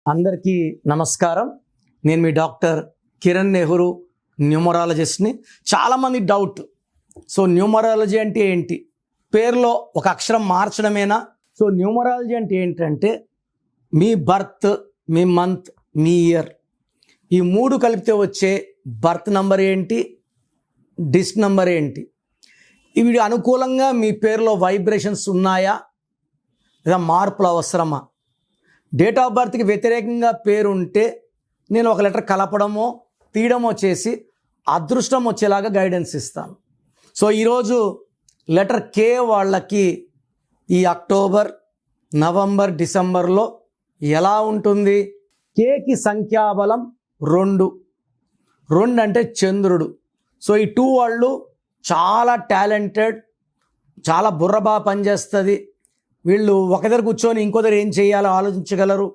అందరికీ నమస్కారం. నేను మీ డాక్టర్ కిరణ్ నెహ్రూ, న్యూమరాలజిస్ట్ని. చాలామంది డౌట్, సో న్యూమరాలజీ అంటే ఏంటి? పేరులో ఒక అక్షరం మార్చడమేనా? సో న్యూమరాలజీ అంటే ఏంటంటే మీ బర్త్, మీ మంత్, మీ ఇయర్, ఈ మూడు కలిపితే వచ్చే బర్త్ నంబర్ ఏంటి, డిస్ నంబర్ ఏంటి, ఇవి అనుకూలంగా మీ పేరులో వైబ్రేషన్స్ ఉన్నాయా లేదా మార్పులు అవసరమా? డేట్ ఆఫ్ బర్త్కి వ్యతిరేకంగా పేరు ఉంటే నేను ఒక లెటర్ కలపడమో తీయడమో చేసి అదృష్టం వచ్చేలాగా గైడెన్స్ ఇస్తాను. సో ఈరోజు లెటర్ కే వాళ్ళకి ఈ అక్టోబర్, నవంబర్, డిసెంబర్లో ఎలా ఉంటుంది? కేకి సంఖ్యాబలం 2 అంటే చంద్రుడు. సో ఈ 2 వాళ్ళు చాలా టాలెంటెడ్, చాలా బుర్ర బాగా పనిచేస్తుంది. వీళ్ళు ఒక దగ్గర కూర్చొని ఇంకో దగ్గర ఏం చేయాలో ఆలోచించగలరు,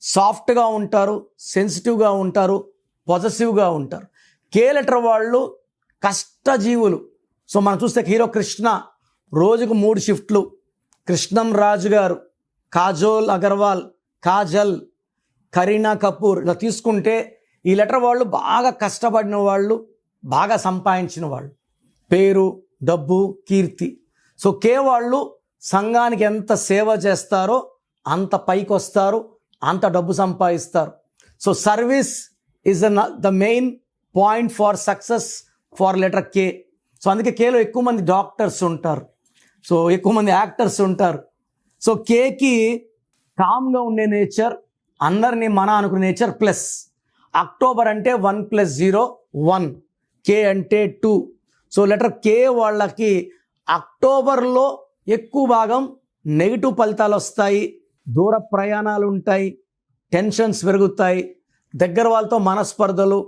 సాఫ్ట్గా ఉంటారు, సెన్సిటివ్గా ఉంటారు, పొజెసివ్గా ఉంటారు. కే లెటర్ వాళ్ళు కష్టజీవులు. సో మనం చూస్తే హీరో కృష్ణ రోజుకు 3 షిఫ్ట్లు, కృష్ణం రాజు గారు, కాజోల్ అగర్వాల్, కాజల్, కరీనా కపూర్, ఇలా తీసుకుంటే ఈ లెటర్ వాళ్ళు బాగా కష్టపడిన వాళ్ళు, బాగా సంపాదించిన వాళ్ళు, పేరు, డబ్బు, కీర్తి. సో కే వాళ్ళు సంఘానికి ఎంత సేవ చేస్తారో అంత పైకి వస్తారు, అంత డబ్బు సంపాదిస్తారు. So service is the main point for success for letter K. So అందుకే కేలో ఎక్కువ మంది డాక్టర్స్ ఉంటారు, సో ఎక్కువ మంది యాక్టర్స్ ఉంటారు. సో కేకి కామ్గా ఉండే నేచర్, అందరినీ మన అనుకునే నేచర్, ప్లస్ అక్టోబర్ అంటే 1 + 0 1, కే అంటే 2. సో లెటర్ కే వాళ్ళకి అక్టోబర్లో ఎక్కువ భాగం నెగిటివ్ ఫలితాలు వస్తాయి, దూర ప్రయాణాలు ఉంటాయి, టెన్షన్స్ పెరుగుతాయి, దగ్గర వాళ్ళతో మనస్పర్ధలు,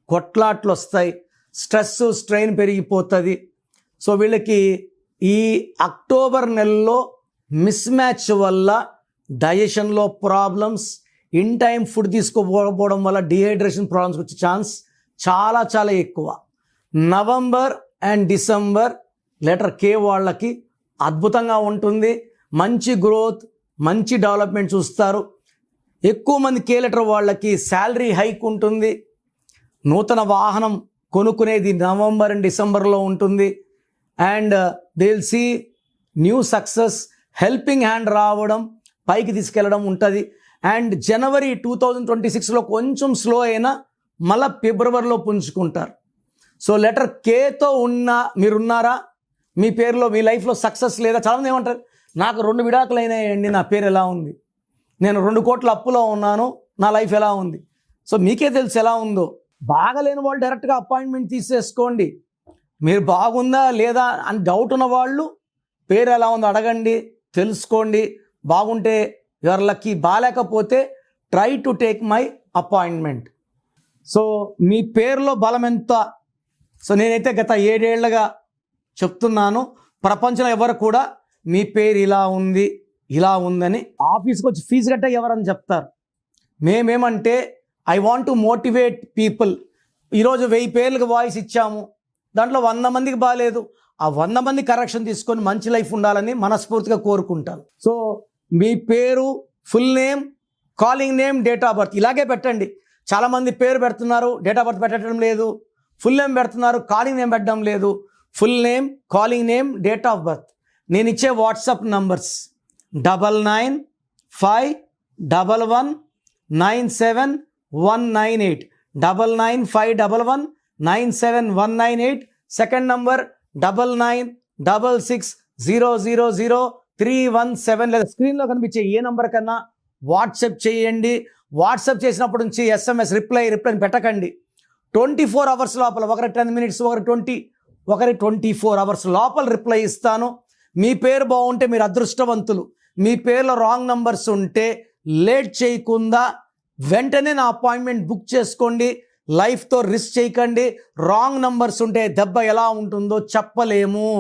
కొట్లాట్లు వస్తాయి, స్ట్రెస్, స్ట్రెయిన్ పెరిగిపోతుంది. సో వీళ్ళకి ఈ అక్టోబర్ నెలలో మిస్ మ్యాచ్ వల్ల డైజెషన్లో ప్రాబ్లమ్స్, ఇన్ టైం ఫుడ్ తీసుకోకపోవడం వల్ల డిహైడ్రేషన్ ప్రాబ్లమ్స్ వచ్చే ఛాన్స్ చాలా చాలా ఎక్కువ. November and December letter K వాళ్ళకి అద్భుతంగా ఉంటుంది. మంచి గ్రోత్, మంచి డెవలప్మెంట్ చూస్తారు. ఎక్కువ మంది కే లెటర్ వాళ్ళకి శాలరీ హైక్ ఉంటుంది. నూతన వాహనం కొనుక్కునేది నవంబర్ అండ్ డిసెంబర్లో ఉంటుంది. And they will see new success, helping hand రావడం, పైకి తీసుకెళ్ళడం ఉంటుంది. అండ్ జనవరి 2026లో కొంచెం స్లో అయినా మళ్ళీ ఫిబ్రవరిలో పుంజుకుంటారు. So letter కేతో మీరున్నారా? మీ పేరులో, మీ లైఫ్లో సక్సెస్ లేదా? చాలామంది ఏమంటారు, నాకు 2 విడాకులు అయినాయండి, నా పేరు ఎలా ఉంది, నేను 2 కోట్ల అప్పులో ఉన్నాను, నా లైఫ్ ఎలా ఉంది. సో మీకే తెలుసు ఎలా ఉందో. బాగలేని వాళ్ళు డైరెక్ట్గా అపాయింట్మెంట్ తీసేసుకోండి. మీరు బాగుందా లేదా అని డౌట్ ఉన్న వాళ్ళు పేరు ఎలా ఉందో అడగండి, తెలుసుకోండి. బాగుంటే యువర్ లక్కీ, బాగాలేకపోతే try to take my appointment. So మీ పేరులో బలం ఎంత? సో నేనైతే గత 7 ఏళ్లుగా చెప్తున్నాను, ప్రపంచంలో ఎవరు కూడా మీ పేరు ఇలా ఉంది, ఇలా ఉందని ఆఫీస్కి వచ్చి ఫీజు కట్టే ఎవరని చెప్తారు. మేమేమంటే I want to motivate people. ఈరోజు 1000 పేర్లకు వాయిస్ ఇచ్చాము, దాంట్లో 100 మందికి బాగాలేదు, ఆ 100 మంది కరెక్షన్ తీసుకొని మంచి లైఫ్ ఉండాలని మనస్ఫూర్తిగా కోరుకుంటాను. సో మీ పేరు, full name, calling name, date of birth ఇలాగే పెట్టండి. చాలామంది పేరు పెడుతున్నారు, డేట్ ఆఫ్ బర్త్ పెట్టడం లేదు. ఫుల్ నేమ్ పెడుతున్నారు, కాలింగ్ నేమ్ పెట్టడం లేదు. Full name, calling name, date of birth. నేను ఇచ్చే వాట్సాప్ నంబర్స్ 9951197198, 9951197198. సెకండ్ నంబర్ 9966000317, లేదా స్క్రీన్లో కనిపించే ఏ నంబర్ కన్నా వాట్సాప్ చేయండి. వాట్సాప్ చేసినప్పటి నుంచి SMS రిప్లై పెట్టకండి. 24 అవర్స్ లోపల, ఒకరి 10 మినిట్స్, ఒకరి 24 అవర్స్ లోపల రిప్లై ఇస్తాను. మీ పేరు బాగుంటే మీరు అదృష్టవంతులు. మీ పేరులో రాంగ్ నంబర్స్ ఉంటే లేట్ చేయకుండా వెంటనే నా అపాయింట్మెంట్ బుక్ చేసుకోండి. లైఫ్తో రిస్క్ చేయకండి. రాంగ్ నంబర్స్ ఉంటే దెబ్బ ఎలా ఉంటుందో చెప్పలేము.